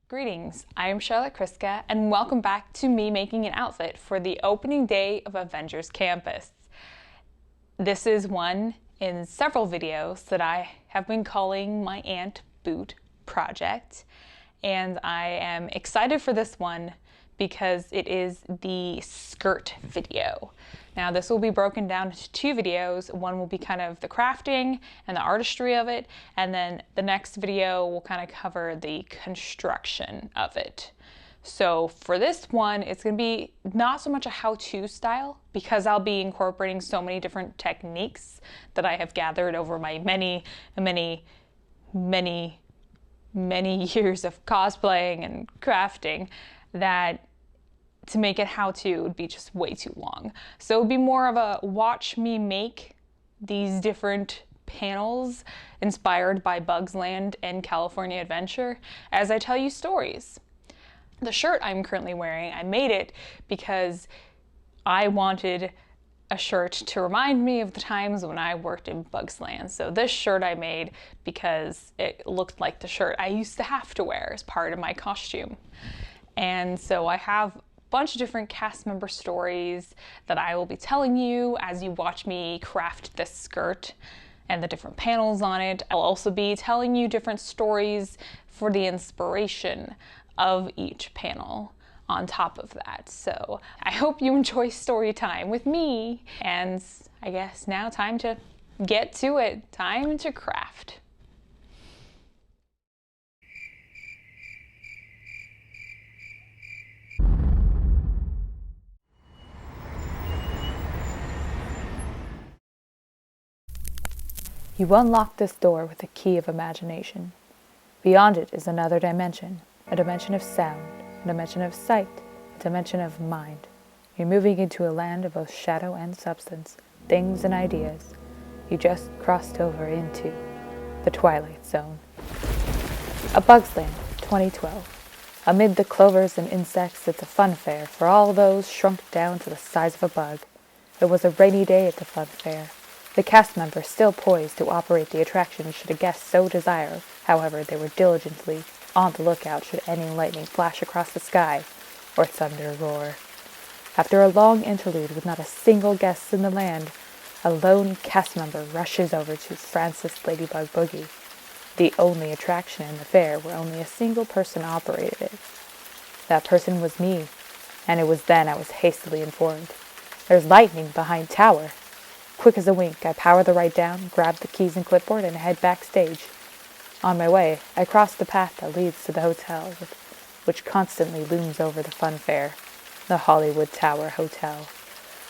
Greetings, I am Charlotte Kriska, and welcome back to me making an outfit for the opening day of Avengers Campus. This is one in several videos that I have been calling my Aunt Boot project, and I am excited for this one because it is the skirt video. Now this will be broken down into two videos. One will be kind of the crafting and the artistry of it, and then the next video will kind of cover the construction of it. So for this one, it's going to be not so much a how-to style because I'll be incorporating so many different techniques that I have gathered over my many years of cosplaying and crafting that to make it how-to would be just way too long. So it would be more of a watch me make these different panels inspired by Bugs Land and California Adventure as I tell you stories. The shirt I'm currently wearing, I made it because I wanted a shirt to remind me of the times when I worked in Bugs Land. So this shirt I made because it looked like the shirt I used to have to wear as part of my costume. And so I have bunch of different cast member stories that I will be telling you as you watch me craft this skirt and the different panels on it. I'll also be telling you different stories for the inspiration of each panel on top of that. So I hope you enjoy story time with me, and I guess now time to get to it. Time to craft. You unlock this door with the key of imagination. Beyond it is another dimension, a dimension of sound, a dimension of sight, a dimension of mind. You're moving into a land of both shadow and substance, things and ideas. You just crossed over into the Twilight Zone. A Bugs Land, 2012. Amid the clovers and insects, it's a fun fair for all those shrunk down to the size of a bug. It was a rainy day at the fun fair. The cast members still poised to operate the attraction should a guest so desire. However, they were diligently on the lookout should any lightning flash across the sky or thunder roar. After a long interlude with not a single guest in the land, a lone cast member rushes over to Francis Ladybug Boogie, the only attraction in the fair where only a single person operated it. That person was me, and it was then I was hastily informed. There's lightning behind tower. Quick as a wink, I power the ride down, grab the keys and clipboard, and head backstage. On my way, I cross the path that leads to the hotel, which constantly looms over the fun fair, the Hollywood Tower Hotel.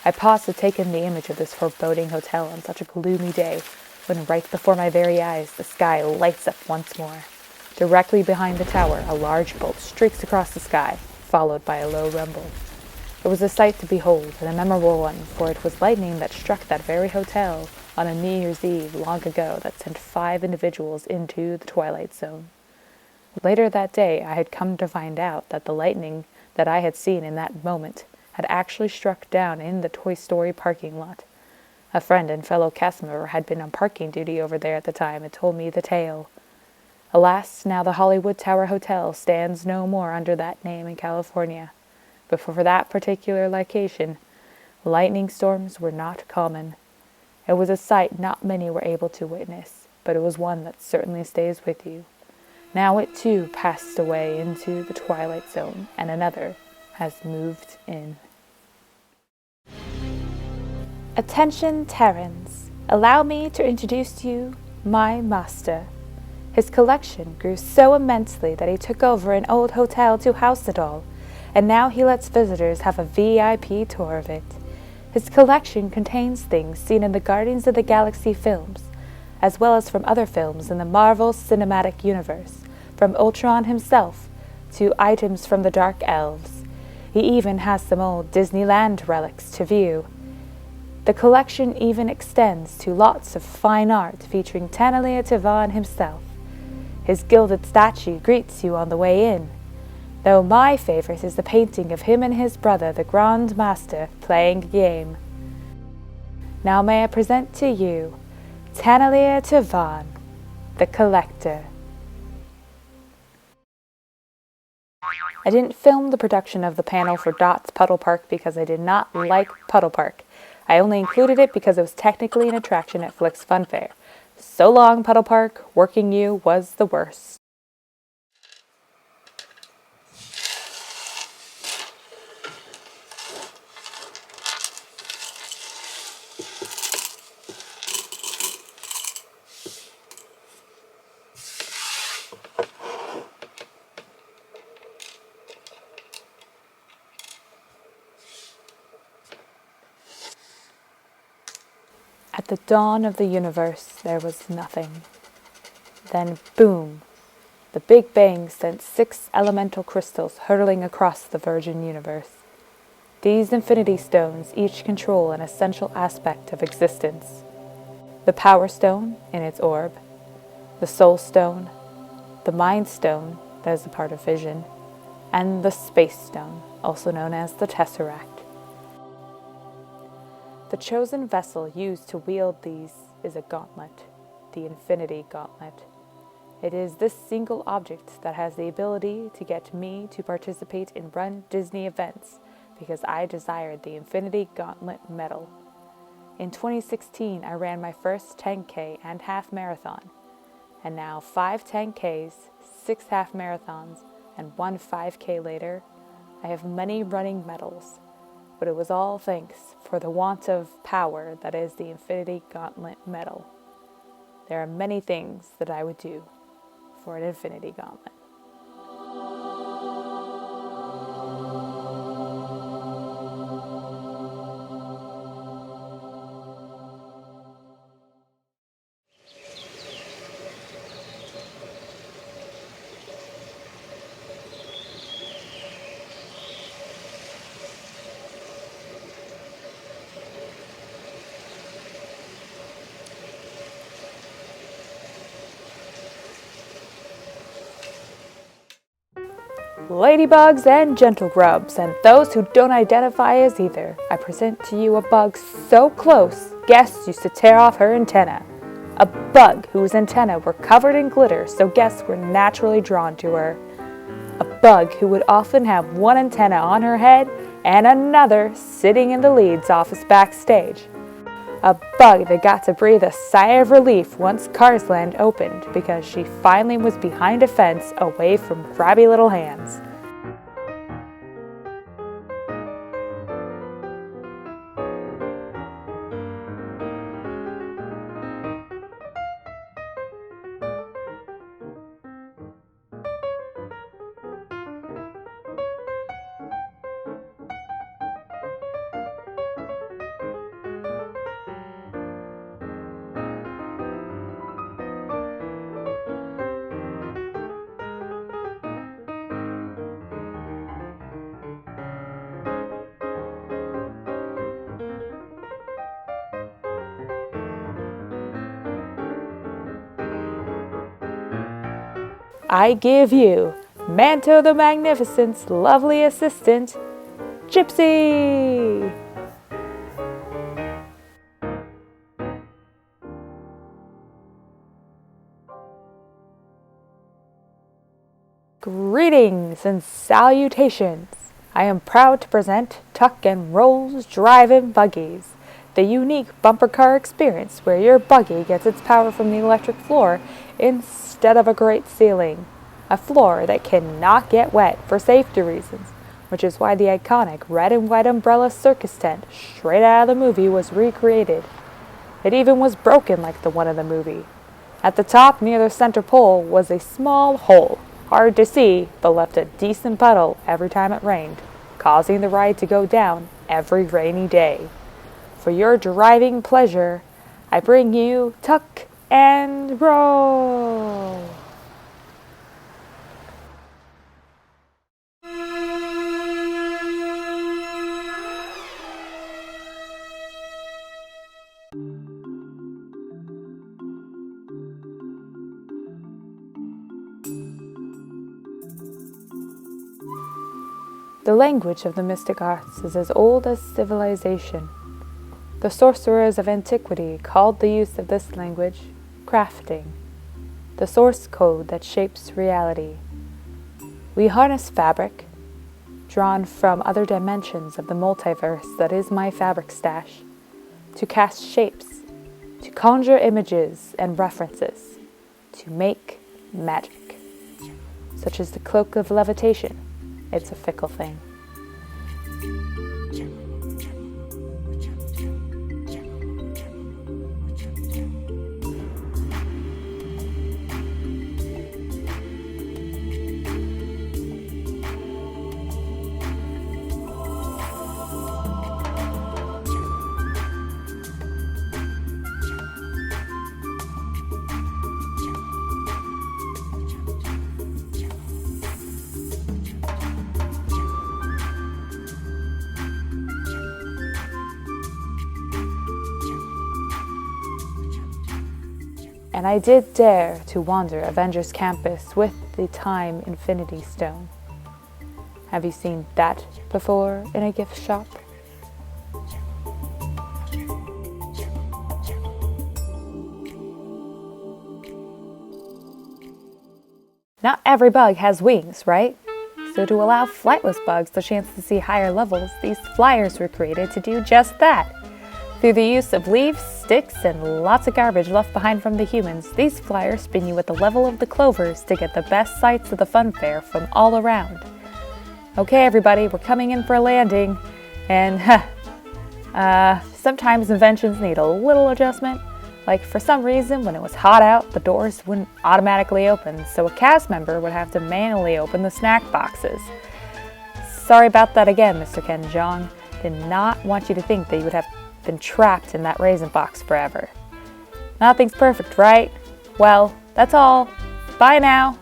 I pause to take in the image of this foreboding hotel on such a gloomy day, when right before my very eyes, the sky lights up once more. Directly behind the tower, a large bolt streaks across the sky, followed by a low rumble. It was a sight to behold, and a memorable one, for it was lightning that struck that very hotel on a New Year's Eve long ago that sent 5 individuals into the Twilight Zone. Later that day, I had come to find out that the lightning that I had seen in that moment had actually struck down in the Toy Story parking lot. A friend and fellow cast member had been on parking duty over there at the time and told me the tale. Alas, now the Hollywood Tower Hotel stands no more under that name in California. But for that particular location, lightning storms were not common. It was a sight not many were able to witness, but it was one that certainly stays with you. Now it too passed away into the Twilight Zone, and another has moved in. Attention, Terrans. Allow me to introduce to you my master. His collection grew so immensely that he took over an old hotel to house it all, and now he lets visitors have a VIP tour of it. His collection contains things seen in the Guardians of the Galaxy films, as well as from other films in the Marvel Cinematic Universe, from Ultron himself to items from the Dark Elves. He even has some old Disneyland relics to view. The collection even extends to lots of fine art featuring Tanalia Tivan himself. His gilded statue greets you on the way in, though my favorite is the painting of him and his brother, the Grand Master, playing a game. Now may I present to you Tanalia Tivan, the Collector. I didn't film the production of the panel for Dot's Puddle Park because I did not like Puddle Park. I only included it because it was technically an attraction at Flick's Fun Fair. So long, Puddle Park, working you was the worst. At the dawn of the universe, there was nothing. Then, boom! The Big Bang sent 6 elemental crystals hurtling across the virgin universe. These infinity stones each control an essential aspect of existence. The Power Stone in its orb, the Soul Stone, the Mind Stone, that is a part of vision, and the Space Stone, also known as the Tesseract. The chosen vessel used to wield these is a gauntlet, the Infinity Gauntlet. It is this single object that has the ability to get me to participate in Run Disney events because I desired the Infinity Gauntlet medal. In 2016, I ran my first 10K and half marathon, and now 5 10Ks, 6 half marathons, and 1 5K later, I have many running medals. But it was all thanks for the want of power that is the Infinity Gauntlet medal. There are many things that I would do for an Infinity Gauntlet. Ladybugs and gentle grubs, and those who don't identify as either, I present to you a bug so close, guests used to tear off her antenna. A bug whose antennae were covered in glitter, so guests were naturally drawn to her. A bug who would often have one antenna on her head and another sitting in the lead's office backstage. A bug that got to breathe a sigh of relief once Cars Land opened because she finally was behind a fence away from grabby little hands. I give you Manto the Magnificent's lovely assistant, Gypsy! Greetings and salutations! I am proud to present Tuck and Roll's Drive-In Buggies, the unique bumper car experience where your buggy gets its power from the electric floor instead of a great ceiling. A floor that cannot get wet for safety reasons, which is why the iconic red and white umbrella circus tent straight out of the movie was recreated. It even was broken like the one in the movie. At the top near the center pole was a small hole, hard to see, but left a decent puddle every time it rained, causing the ride to go down every rainy day. For your driving pleasure, I bring you Tuck and Roll. The language of the mystic arts is as old as civilization. The sorcerers of antiquity called the use of this language crafting, the source code that shapes reality. We harness fabric, drawn from other dimensions of the multiverse that is my fabric stash, to cast shapes, to conjure images and references, to make magic, such as the cloak of levitation. It's a fickle thing. And I did dare to wander Avengers Campus with the Time Infinity Stone. Have you seen that before in a gift shop? Not every bug has wings, right? So to allow flightless bugs the chance to see higher levels, these flyers were created to do just that. Through the use of leaves, sticks, and lots of garbage left behind from the humans, these flyers spin you at the level of the clovers to get the best sights of the fun fair from all around. Okay, everybody, we're coming in for a landing, and sometimes inventions need a little adjustment. Like, for some reason, when it was hot out, the doors wouldn't automatically open, so a cast member would have to manually open the snack boxes. Sorry about that again, Mr. Ken Jeong. Did not want you to think that you would have been trapped in that raisin box forever. Nothing's perfect, right? Well, that's all. Bye now.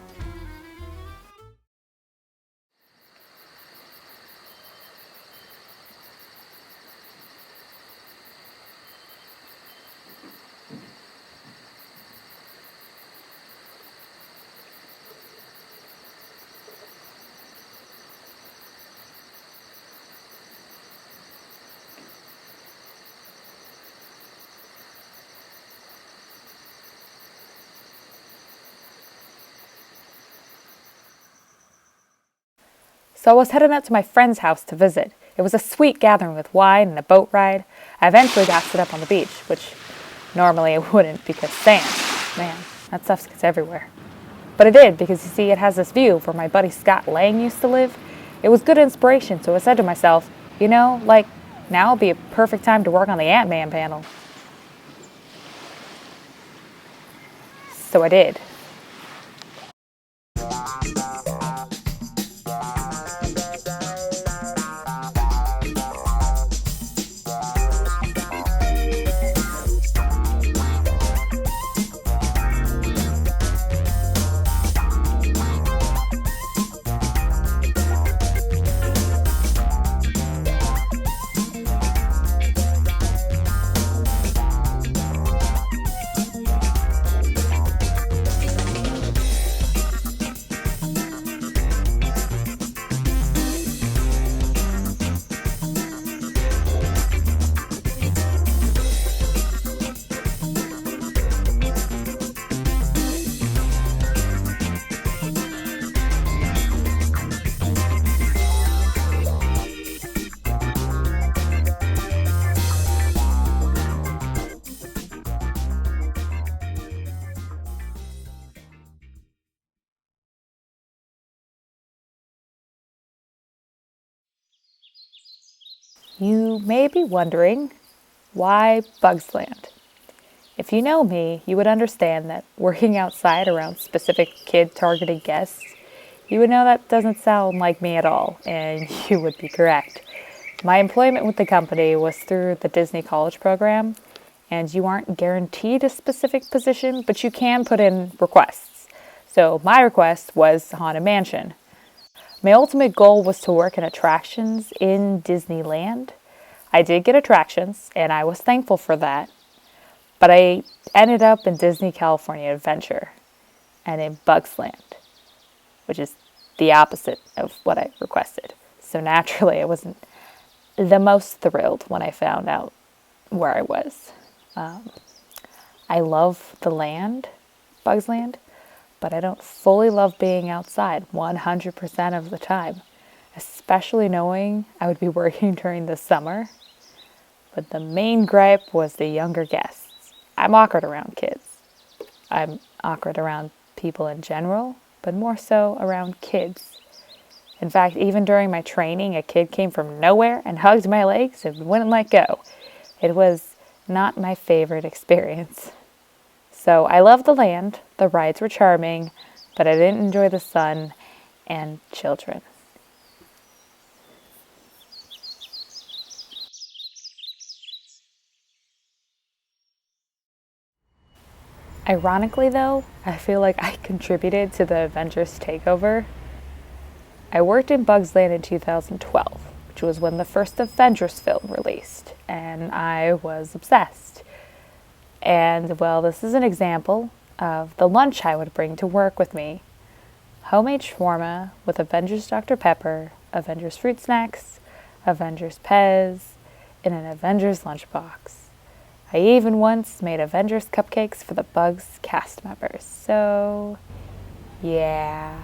So I was heading out to my friend's house to visit. It was a sweet gathering with wine and a boat ride. I eventually got set up on the beach, which normally I wouldn't because sand. Man, that stuff gets everywhere. But I did because, you see, it has this view of where my buddy Scott Lang used to live. It was good inspiration, so I said to myself, you know, like, now would be a perfect time to work on the Ant-Man panel. So I did. You may be wondering, why Bugsland? If you know me, you would understand that working outside around specific kid-targeted guests, you would know that doesn't sound like me at all, and you would be correct. My employment with the company was through the Disney College program, and you aren't guaranteed a specific position, but you can put in requests. So my request was Haunted Mansion. My ultimate goal was to work in attractions in Disneyland. I did get attractions, and I was thankful for that. But I ended up in Disney California Adventure and in Bugsland, which is the opposite of what I requested. So naturally, I wasn't the most thrilled when I found out where I was. I love the land, Bugsland, but I don't fully love being outside 100% of the time, especially knowing I would be working during the summer. But the main gripe was the younger guests. I'm awkward around kids. I'm awkward around people in general, but more so around kids. In fact, even during my training, a kid came from nowhere and hugged my legs and wouldn't let go. It was not my favorite experience. So I loved the land, the rides were charming, but I didn't enjoy the sun and children. Ironically though, I feel like I contributed to the Avengers takeover. I worked in Bugs Land in 2012, which was when the first Avengers film released, and I was obsessed. And well, this is an example of the lunch I would bring to work with me. Homemade shawarma with Avengers Dr. Pepper, Avengers fruit snacks, Avengers Pez, in an Avengers lunchbox. I even once made Avengers cupcakes for the Bugs cast members. So, yeah,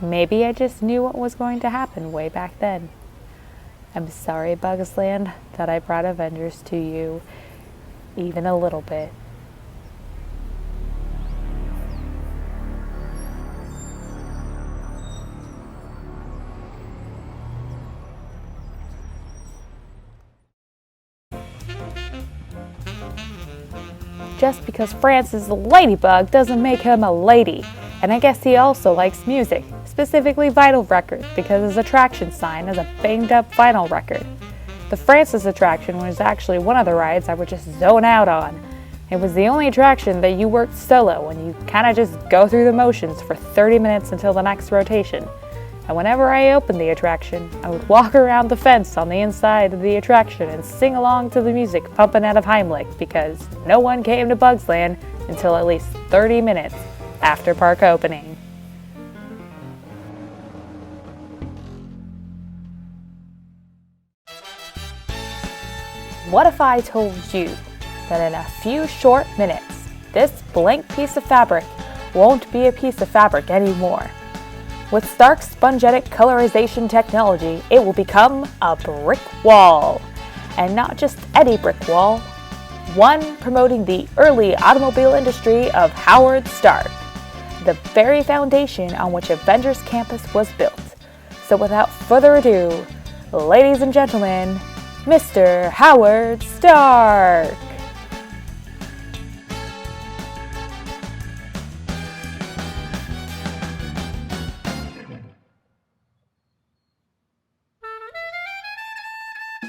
maybe I just knew what was going to happen way back then. I'm sorry, Bugs Land, that I brought Avengers to you even a little bit. Just because Francis the ladybug doesn't make him a lady. And I guess he also likes music, specifically vinyl records, because his attraction sign is a banged up vinyl record. The Francis attraction was actually one of the rides I would just zone out on. It was the only attraction that you worked solo and you kind of just go through the motions for 30 minutes until the next rotation. And whenever I opened the attraction, I would walk around the fence on the inside of the attraction and sing along to the music pumping out of Heimlich, because no one came to Bugs Land until at least 30 minutes after park opening. What if I told you that in a few short minutes, this blank piece of fabric won't be a piece of fabric anymore? With Stark's spongetic colorization technology, it will become a brick wall. And not just any brick wall, one promoting the early automobile industry of Howard Stark, the very foundation on which Avengers Campus was built. So without further ado, ladies and gentlemen, Mr. Howard Stark.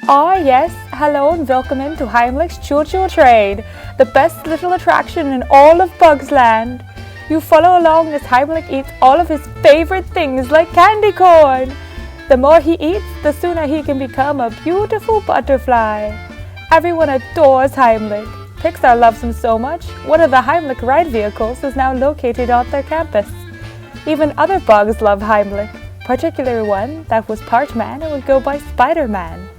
Ah yes, hello and welcome into Heimlich's Choo Choo Train, the best little attraction in all of Bugs Land. You follow along as Heimlich eats all of his favorite things like candy corn. The more he eats, the sooner he can become a beautiful butterfly. Everyone adores Heimlich. Pixar loves him so much, one of the Heimlich ride vehicles is now located on their campus. Even other bugs love Heimlich, particularly one that was part man and would go by Spider-Man.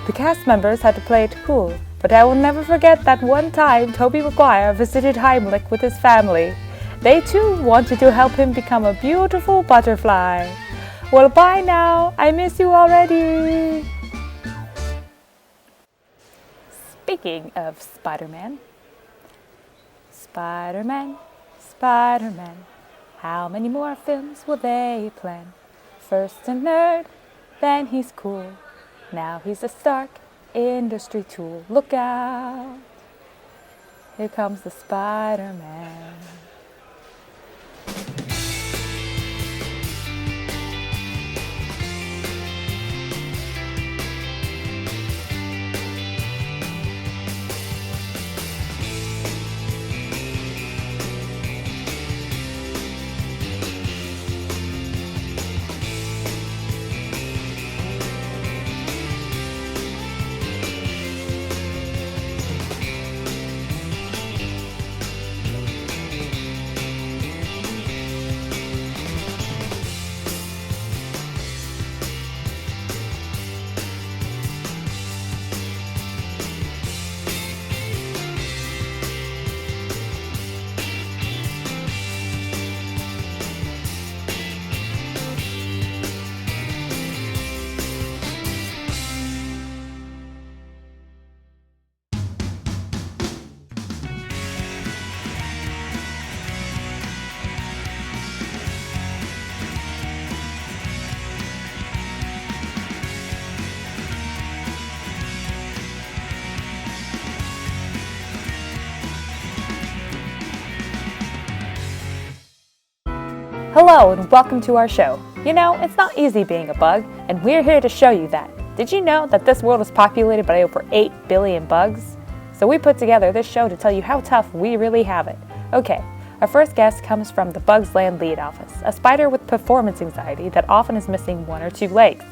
The cast members had to play it cool, but I will never forget that one time Tobey Maguire visited Heimlich with his family. They too wanted to help him become a beautiful butterfly. Well, bye now. I miss you already. Speaking of Spider-Man. Spider-Man, Spider-Man, how many more films will they plan? First a nerd, then he's cool. Now he's a Stark industry tool. Look out. Here comes the Spider-Man. Hello and welcome to our show. You know, it's not easy being a bug, and we're here to show you that. Did you know that this world is populated by over 8 billion bugs? So we put together this show to tell you how tough we really have it. Okay, our first guest comes from the Bugs Land lead office, a spider with performance anxiety that often is missing 1 or 2 legs.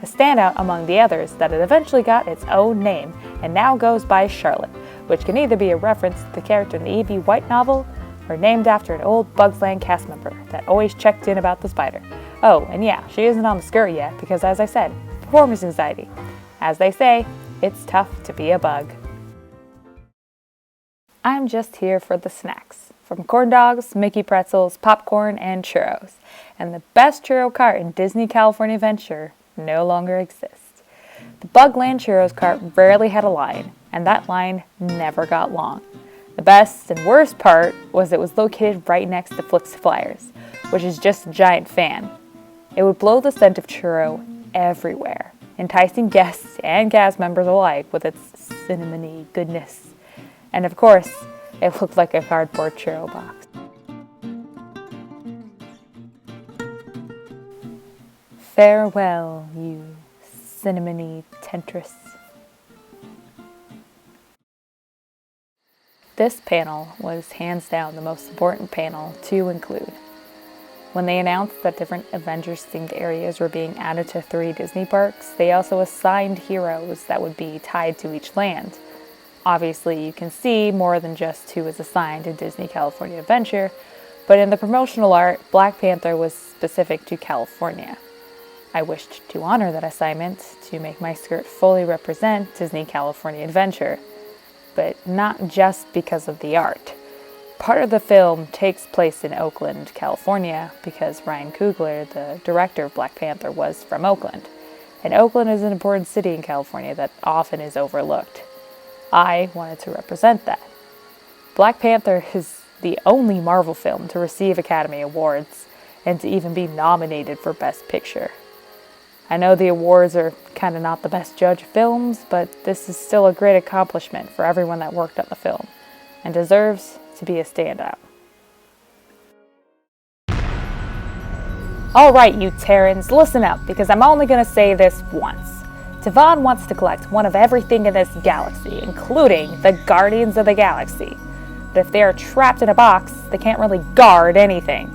A standout among the others that it eventually got its own name and now goes by Charlotte, which can either be a reference to the character in the E.B. White novel or named after an old Bugs Land cast member that always checked in about the spider. Oh, and yeah, she isn't on the skirt yet because, as I said, performance anxiety. As they say, it's tough to be a bug. I'm just here for the snacks, from corn dogs, Mickey pretzels, popcorn, and churros. And the best churro cart in Disney California Adventure no longer exists. The Bugland Churros cart rarely had a line, and that line never got long. The best and worst part was it was located right next to Flicks Flyers, which is just a giant fan. It would blow the scent of churro everywhere, enticing guests and cast members alike with its cinnamony goodness. And of course, it looked like a cardboard churro box. Farewell, you cinnamony temptress. This panel was hands down the most important panel to include. When they announced that different Avengers-themed areas were being added to 3 Disney parks, they also assigned heroes that would be tied to each land. Obviously, you can see more than just who was assigned in Disney California Adventure, but in the promotional art, Black Panther was specific to California. I wished to honor that assignment to make my skirt fully represent Disney California Adventure, but not just because of the art. Part of the film takes place in Oakland, California, because Ryan Coogler, the director of Black Panther, was from Oakland. And Oakland is an important city in California that often is overlooked. I wanted to represent that. Black Panther is the only Marvel film to receive Academy Awards and to even be nominated for Best Picture. I know the awards are kind of not the best judge of films, but this is still a great accomplishment for everyone that worked on the film and deserves to be a standout. Alright, you Terrans, listen up, because I'm only going to say this once. Tavon wants to collect one of everything in this galaxy, including the Guardians of the Galaxy. But if they are trapped in a box, they can't really guard anything.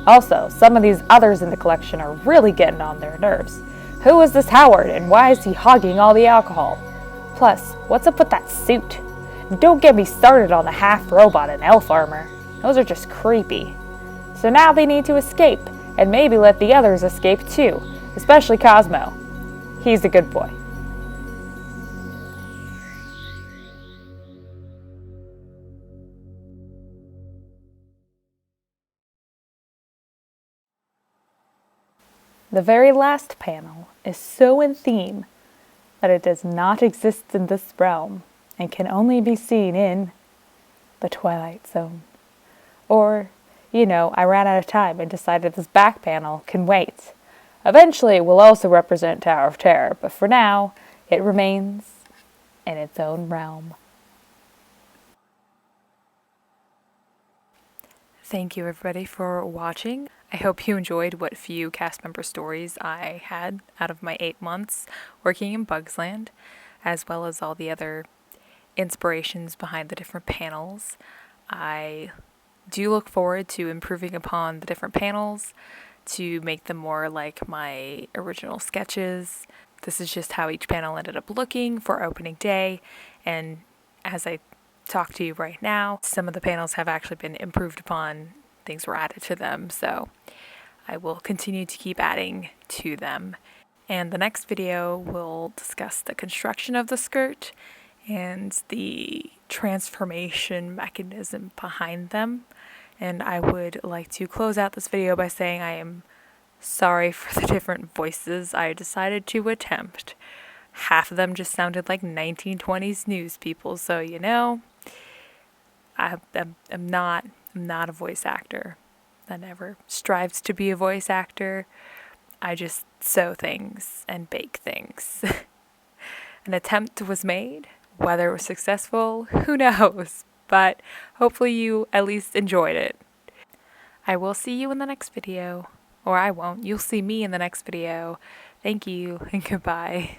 Also, some of these others in the collection are really getting on their nerves. Who is this Howard, and why is he hogging all the alcohol? Plus, what's up with that suit? And don't get me started on the half-robot and elf armor. Those are just creepy. So now they need to escape, and maybe let the others escape too, especially Cosmo. He's a good boy. The very last panel is so in theme that it does not exist in this realm and can only be seen in the Twilight Zone. Or, I ran out of time and decided this back panel can wait. Eventually, it will also represent Tower of Terror, but for now, it remains in its own realm. Thank you everybody for watching. I hope you enjoyed what few cast member stories I had out of my 8 months working in Bugs Land, as well as all the other inspirations behind the different panels. I do look forward to improving upon the different panels to make them more like my original sketches. This is just how each panel ended up looking for opening day, and as I talk to you right now, some of the panels have actually been improved upon. Things were added to them, so I will continue to keep adding to them. And the next video will discuss the construction of the skirt and the transformation mechanism behind them. And I would like to close out this video by saying I am sorry for the different voices I decided to attempt. Half of them just sounded like 1920s news people, so I'm not a voice actor. I never strived to be a voice actor. I just sew things and bake things. An attempt was made. Whether it was successful, who knows? But hopefully you at least enjoyed it. I will see you in the next video. Or I won't. You'll see me in the next video. Thank you and goodbye.